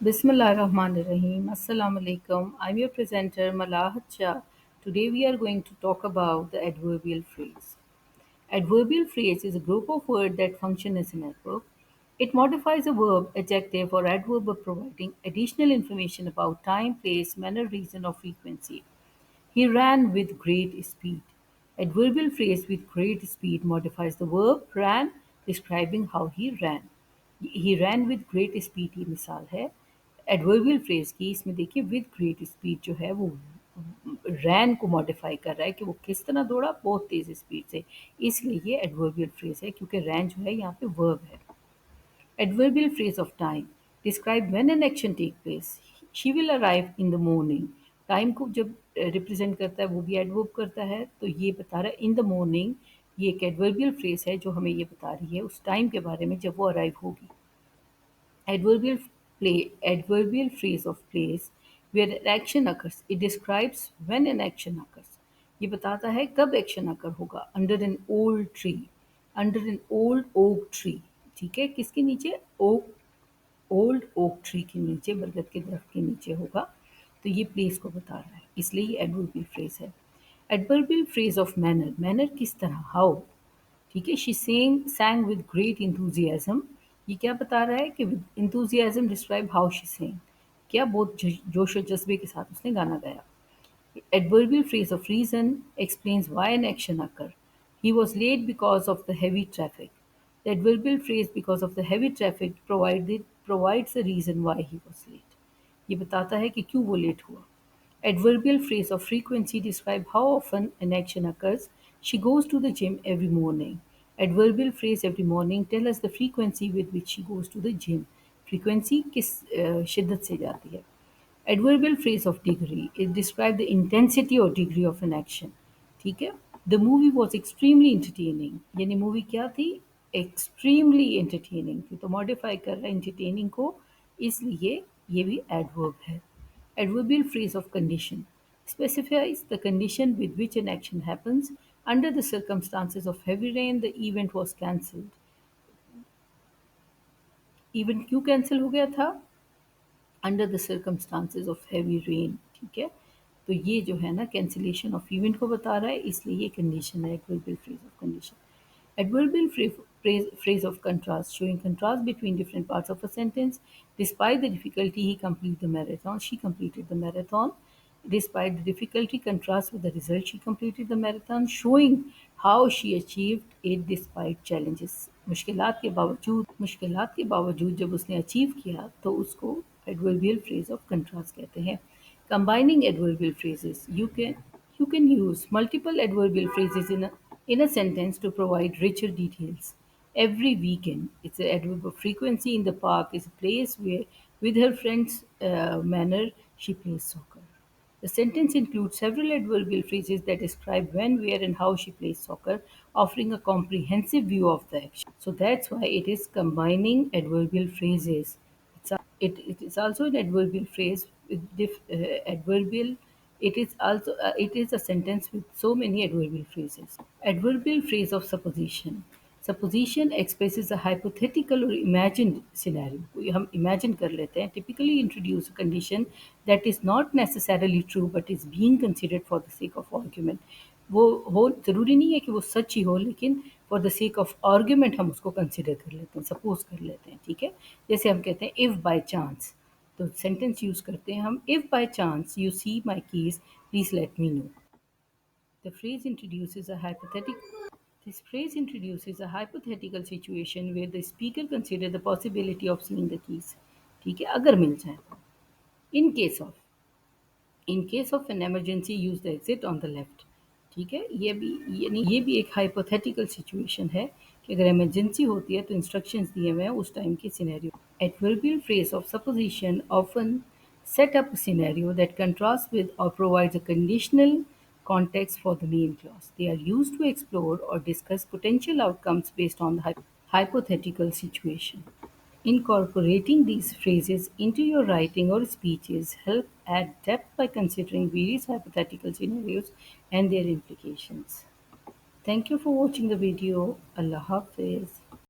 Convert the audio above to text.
Bismillahirrahmanirrahim. Assalamu alaikum. I'm your presenter Malahat Shah. Today we are going to talk about the adverbial phrase. Adverbial phrase is a group of words that function as an adverb. It modifies a verb, adjective, or adverb by providing additional information about time, place, manner, reason, or frequency. He ran with great speed. Adverbial phrase with great speed modifies the verb ran, describing how he ran. He ran with great speed की मिसाल है adverbial phrase की। इसमें देखिए with great speed जो है वो रैन को मॉडिफाई कर रहा है कि वो किस तरह दौड़ा, बहुत तेज स्पीड से। इसलिए ये एडवर्बियल फ्रेज है क्योंकि रैन जो है यहाँ पे वर्ब है। Adverbial phrase of time describe when an action take place. She will arrive in the morning. Time को जब रिप्रेजेंट करता है वो भी एडवर्ब करता है, तो ये बता रहा है इन द मॉर्निंग। ये एक एडवर्बियल फ्रेज है जो हमें ये बता रही है उस टाइम के बारे में जब वो अराइव होगी। Adverbial phrase of place where an action occurs. It describes when an action occurs. ये बताता है कब एक्शन अकर होगा। Under an old tree, under an old oak tree. ठीक है, किसके नीचे? ओक, ओल्ड ओक ट्री के नीचे, बरगद के दरख्त के नीचे होगा। तो ये प्लेस को बता रहा है, इसलिए ये एडवर्बियल फ्रेज है। Adverbial phrase of manner, manner किस तरह, हाउ। ठीक है, she sang with great enthusiasm। ये क्या बता रहा है कि enthusiasm describe how she sang, क्या बहुत जोश और जज्बे के साथ उसने गाना गाया। Adverbial phrase of reason explains why an action occurred. He was late because of the heavy traffic. The adverbial phrase because of the heavy traffic provides a reason why he was late. ये बताता है कि क्यों वो late हुआ। Adverbial phrase of frequency describe how often an action occurs. She goes to the gym every morning. Adverbial phrase every morning tell us the frequency with which she goes to the gym. Frequency किस शिद्दत से जाती है। Adverbial phrase of degree, it describe the intensity or degree of an action। ठीक है। The movie was extremely entertaining, यानी movie क्या थी? Extremely entertaining थी, तो मॉडिफाई कर रहा है entertaining को, इसलिए ये भी adverb है। Adverbial phrase of condition specifies the condition with which an action happens. Under the circumstances of heavy rain, the event was cancelled। Event क्यों कैंसिल हो गया था? Under the circumstances of heavy rain. ठीक है, तो ये जो है ना कैंसिलेशन ऑफ इवेंट को बता रहा है, इसलिए ये कंडीशन है adverbial phrase of condition. Adverbial phrase of contrast showing contrast between different parts of a sentence. Despite the difficulty he completed the marathon, she completed the marathon। Despite the difficulty contrasts with the result, she completed the marathon, showing how she achieved it despite challenges। मुश्किलात के बावजूद जब उसने achieve किया तो उसको adverbial phrase of contrast कहते हैं। Combining adverbial phrases, you can use multiple adverbial phrases in a sentence to provide richer details। Every weekend, it's an adverb of frequency in the park is a place where with her friends manner she plays soccer। The sentence includes several adverbial phrases that describe when, where, and how she plays soccer, offering a comprehensive view of the action. So that's why it is combining adverbial phrases। It is also an adverbial phrase with adverbial. It is a sentence with so many adverbial phrases। Adverbial phrase of supposition। Supposition expresses a hypothetical or imagined scenario। कोई हम imagine कर लेते हैं। Typically introduce a condition that is not necessarily true but is being considered for the sake of argument। वो हो ज़रूरी नहीं है कि वो सच ही हो, लेकिन for the sake of argument हम उसको कंसिडर कर लेते हैं, सपोज कर लेते हैं। ठीक है, जैसे हम कहते हैं इफ़ बाय चांस, तो सेंटेंस यूज़ करते हैं हम, if by chance you see my keys please let me know. The phrase introduces a hypothetical This phrase introduces a hypothetical situation where the speaker considers the possibility of seeing the keys। ठीक है, अगर मिल जाए तो। In case of, in case of an emergency use the exit on the left. ठीक है, ये भी यानी ये भी एक हाइपोथेटिकल सिचुएशन है कि अगर इमरजेंसी होती है तो इंस्ट्रक्शंस दिए हुए हैं उस टाइम के scenario. Adverbial phrase of supposition often set up a scenario that contrasts with or provides a conditional context for the main clause। They are used to explore or discuss potential outcomes based on the hypothetical situation। Incorporating these phrases into your writing or speeches help add depth by considering various hypothetical scenarios and their implications। Thank you for watching the video. Allah Hafiz.